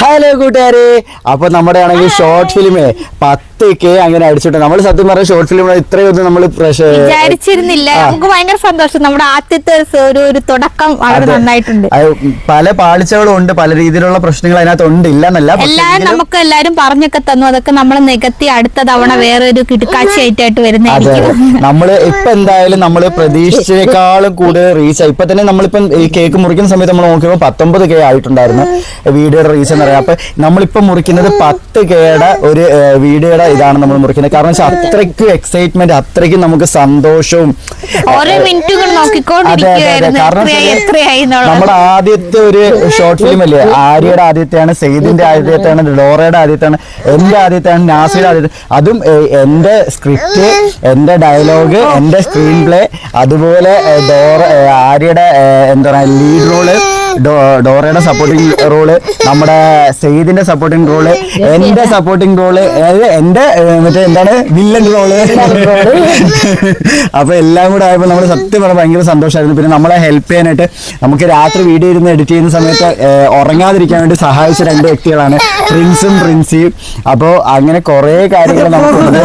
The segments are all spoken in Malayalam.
ഹലോ കൂട്ടുകാരെ, അപ്പൊ നമ്മുടെ ആണെങ്കിൽ ഷോർട്ട് ഫിലിമേ 10K അങ്ങനെ അടിച്ചിട്ട് നമ്മൾ സത്യം പറഞ്ഞ ഷോർട്ട് ഫിലിം ഇത്രയൊന്നും നമ്മൾ വിചാരിച്ചിരുന്നില്ല. നമുക്ക് ഭയങ്കര സന്തോഷം. നമ്മുടെ ആദ്യത്തെ ഒരു തുടക്കം വളരെ നന്നായിട്ടുണ്ട്. പല പാളിച്ചകളും ഉണ്ട്, പല രീതിയിലുള്ള പ്രശ്നങ്ങൾ അതിനകത്ത് ഉണ്ട്, ഇല്ലെന്നല്ല. നമുക്ക് എല്ലാരും പറഞ്ഞൊക്കെ തന്നു, അതൊക്കെ നമ്മൾ നികത്തി അടുത്ത തവണ വേറൊരു കിടക്കാഴ്ചയായിട്ട് വരുന്നതായിരിക്കും. നമ്മള് ഇപ്പൊ എന്തായാലും നമ്മള് പ്രതീക്ഷിച്ചേക്കാളും കൂടുതൽ റീച്ച് ആയി. ഇപ്പൊ തന്നെ നമ്മളിപ്പം ഈ കേക്ക് മുറിക്കുന്ന സമയത്ത് നമ്മൾ നോക്കിയപ്പോൾ 19K ആയിട്ടുണ്ടായിരുന്നു വീഡിയോയുടെ റീച്ച് എന്ന് പറയാം. അപ്പൊ നമ്മളിപ്പോ മുറിക്കുന്നത് 10Kയുടെ ഒരു വീഡിയോയുടെ ഇതാണ് നമ്മൾ മുറിക്കുന്നത്. കാരണം വെച്ചാൽ അത്രയ്ക്കും എക്സൈറ്റ്മെന്റ്, അത്രയ്ക്കും നമുക്ക് സന്തോഷവും. ഓരോ മിനിറ്റുകൾ നമ്മുടെ ആദ്യത്തെ ഒരു ഷോർട്ട് ഫിലിം അല്ലേ, ആര്യയുടെ ആദ്യത്തെയാണ്, സെയ്ദിന്റെ ആദ്യത്തെയാണ്, ഡോറയുടെ ആദ്യത്തെയാണ്, എന്റെ ആദ്യത്തെയാണ്, നാസിയുടെ ആദ്യത്തെ. അതും എന്റെ സ്ക്രിപ്റ്റ്, എന്റെ ഡയലോഗ്, എന്റെ സ്ക്രീൻ പ്ലേ, അതുപോലെ ആര്യയുടെ എന്താ പറയുക ലീഡ് റോള്, ഡോറയുടെ സപ്പോർട്ടിംഗ് റോള്, നമ്മുടെ സെയ്ദിന്റെ സപ്പോർട്ടിംഗ് റോള്, എന്റെ സപ്പോർട്ടിംഗ് റോള്, എന്റെ മറ്റേ എന്താണ് വില്ലൻ റോള്. അപ്പൊ എല്ലാം കൂടെ ആയപ്പോൾ നമ്മൾ സത്യം പറഞ്ഞാൽ ഭയങ്കര സന്തോഷമായിരുന്നു. പിന്നെ നമ്മളെ ഹെൽപ്പ് ചെയ്യാനായിട്ട് നമുക്ക് രാത്രി വീഡിയോ ഇരുന്ന് എഡിറ്റ് ചെയ്യുന്ന സമയത്ത് ഉറങ്ങാതിരിക്കാൻ വേണ്ടി സഹായിച്ച 2 വ്യക്തികളാണ് പ്രിൻസും പ്രിൻസിയും. അപ്പോ അങ്ങനെ കുറെ കാര്യങ്ങൾ നമുക്കുണ്ട്.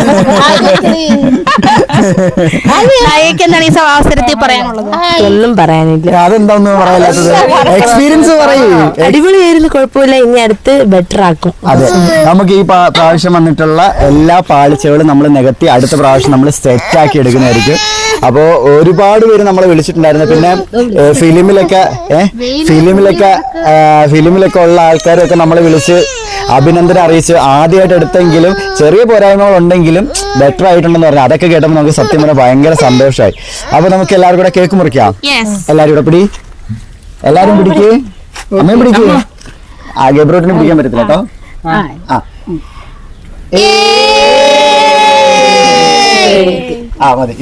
എന്താണ് ഈ അവസരത്തിൽ പറയാനുള്ളത്? ഒന്നും പറയാനില്ല. അതെന്താന്ന് പറയാത്തത്? എക്സ്പീരിയൻസ് പറയൂ. അടിപൊളിയായിരുന്നു, കുഴപ്പമില്ല. ഇനി അടുത്ത് ബെറ്റർ ആക്കും. അതെ, നമുക്ക് ഈ പ്രാവശ്യം വന്നിട്ടുള്ള എല്ലാ പാളിച്ചകളും നമ്മൾ നികത്തി അടുത്ത പ്രാവശ്യം നമ്മൾ സെറ്റ് ആക്കി എടുക്കുന്നതായിരിക്കും. അപ്പോൾ ഒരുപാട് പേര് നമ്മളെ വിളിച്ചിട്ടുണ്ടായിരുന്നു. പിന്നെ ഫിലിമിലൊക്കെ ഉള്ള ആൾക്കാരൊക്കെ നമ്മളെ വിളിച്ച് അഭിനന്ദനം അറിയിച്ച് ആദ്യമായിട്ട് എടുത്തെങ്കിലും ചെറിയ പോരായ്മകൾ ഉണ്ടെങ്കിലും ബെറ്റർ ആയിട്ടുണ്ടെന്ന് പറഞ്ഞു. അതൊക്കെ കേട്ടപ്പോൾ നമുക്ക് സത്യം പറഞ്ഞാൽ ഭയങ്കര സന്തോഷമായി. അപ്പൊ നമുക്ക് എല്ലാവരും കൂടെ കേക്ക് മുറിക്കാം. എല്ലാവരും കൂടെ എല്ലാരും പിടിക്ക്, അമ്മയും പിടിക്ക്. ഗബ്രോട്ടിന് പിടിക്കാൻ പറ്റത്തില്ല കേട്ടോ. മതി.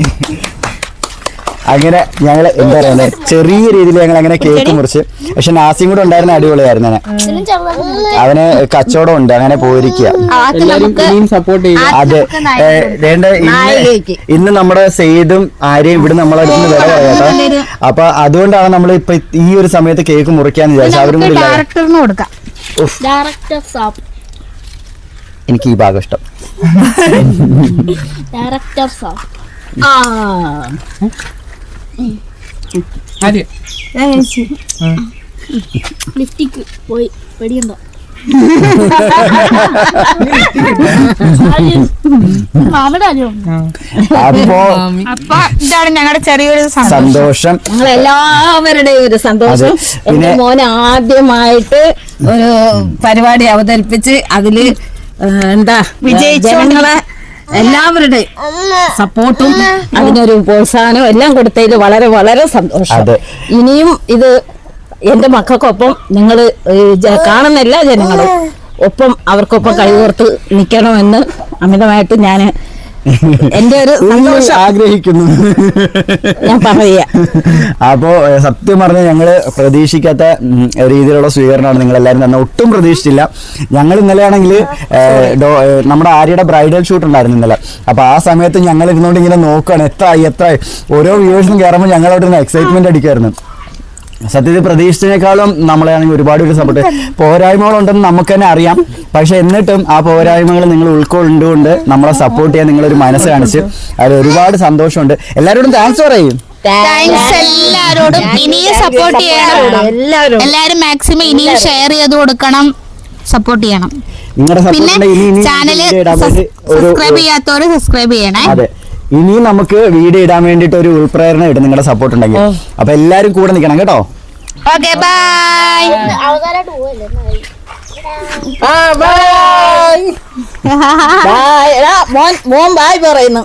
അങ്ങനെ ഞങ്ങള് എന്താ പറയുന്നത്, ചെറിയ രീതിയിൽ ഞങ്ങൾ അങ്ങനെ കേക്ക് മുറിച്ച്. പക്ഷെ നാസിയും കൂടെ ഉണ്ടായിരുന്ന അടിപൊളിയായിരുന്നു. അവന് കച്ചവടം ഉണ്ട്, അങ്ങനെ പോയിരിക്കുക. അതെ, വേണ്ട. ഇന്ന് നമ്മുടെ സെയ്ദും ആരെയും ഇവിടെ നമ്മളെ അടുത്ത് വില പറയാട്ടോ. അപ്പൊ അതുകൊണ്ടാണ് നമ്മൾ ഇപ്പൊ ഈ ഒരു സമയത്ത് കേക്ക് മുറിക്കാന്ന് വിചാരിച്ചു. അവരും കൂടി എനിക്ക് ഈ ഭാഗം ഇഷ്ടം. പോയി പേടിയുണ്ടോ? അപ്പൊ ഇതാണ് ഞങ്ങളുടെ ചെറിയൊരു സന്തോഷം, ഞങ്ങളെല്ലാവരുടെയും ഒരു സന്തോഷം. എന്റെ മോന് ആദ്യമായിട്ട് ഒരു പരിപാടി അവതരിപ്പിച്ച് അതില് എന്താ ജനങ്ങളെ എല്ലാവരുടെയും സപ്പോർട്ടും അതിനൊരു പ്രോത്സാഹനവും എല്ലാം കൊടുത്തതിൽ വളരെ വളരെ സന്തോഷം. ഇനിയും ഇത് എന്റെ മക്കൾക്കൊപ്പം നിങ്ങൾ കാണുന്ന എല്ലാ ജനങ്ങളും ഒപ്പം അവർക്കൊപ്പം കൈകോർത്ത് നിൽക്കണമെന്ന് അമിതമായിട്ട് ഞാൻ എന്റെ ഒരു ആഗ്രഹിക്കുന്നു. ഞാൻ പറയാ. അപ്പോ സത്യം പറഞ്ഞാൽ ഞങ്ങള് പ്രതീക്ഷിക്കാത്ത രീതിയിലുള്ള സ്വീകരണമാണ് നിങ്ങൾ എല്ലാവരും തന്നെ. ഒട്ടും പ്രതീക്ഷിച്ചില്ല. ഞങ്ങൾ ഇന്നലെയാണെങ്കിൽ നമ്മുടെ ആര്യയുടെ ബ്രൈഡൽ ഷൂട്ട് ഉണ്ടായിരുന്നു ഇന്നലെ. അപ്പൊ ആ സമയത്ത് ഞങ്ങൾ ഇരുന്നുകൊണ്ട് ഇങ്ങനെ നോക്കുകയാണ്, എത്ര ഓരോ വ്യൂവേഴ്സിനും കയറുമ്പോൾ ഞങ്ങളവിടെ നിന്ന് എക്സൈറ്റ്മെന്റ് അടിക്കുമായിരുന്നു. സത്യത്തിൽ പ്രതീക്ഷിച്ചതിനേക്കാളും നമ്മളെയാണെങ്കിൽ ഒരുപാട് ഒരു സപ്പോർട്ട്. പോരായ്മകളുണ്ടെന്ന് നമുക്ക് തന്നെ അറിയാം, പക്ഷെ എന്നിട്ടും ആ പോരായ്മകൾ നിങ്ങൾ ഉൾക്കൊണ്ടുകൊണ്ട് നമ്മളെ സപ്പോർട്ട് ചെയ്യാൻ നിങ്ങളൊരു മനസ്സ് കാണിച്ച് അതിൽ ഒരുപാട് സന്തോഷമുണ്ട്. എല്ലാവരോടും താങ്ക്സ് പറയും. എല്ലാവരോടും ഇനിയും സപ്പോർട്ട് ചെയ്യണം. എല്ലാവരും മാക്സിമം ഇനിയും ഷെയർ ചെയ്ത് കൊടുക്കണം, സപ്പോർട്ട് ചെയ്യണം. നിങ്ങളുടെ സപ്പോർട്ട് ചാനൽ സബ്സ്ക്രൈബ് ചെയ്യാത്തവര് സബ്സ്ക്രൈബ് ചെയ്യണേ. അതെ, ഇനിയും നമുക്ക് വീഡിയോ ഇടാൻ വേണ്ടിട്ട് ഒരു ഉൾപ്രേരണ ഇടും നിങ്ങളുടെ സപ്പോർട്ട് ഉണ്ടെങ്കിൽ. അപ്പൊ എല്ലാരും കൂടെ നിൽക്കണം കേട്ടോ. Okay, by. മോൻ ബൈ പറയുന്നു.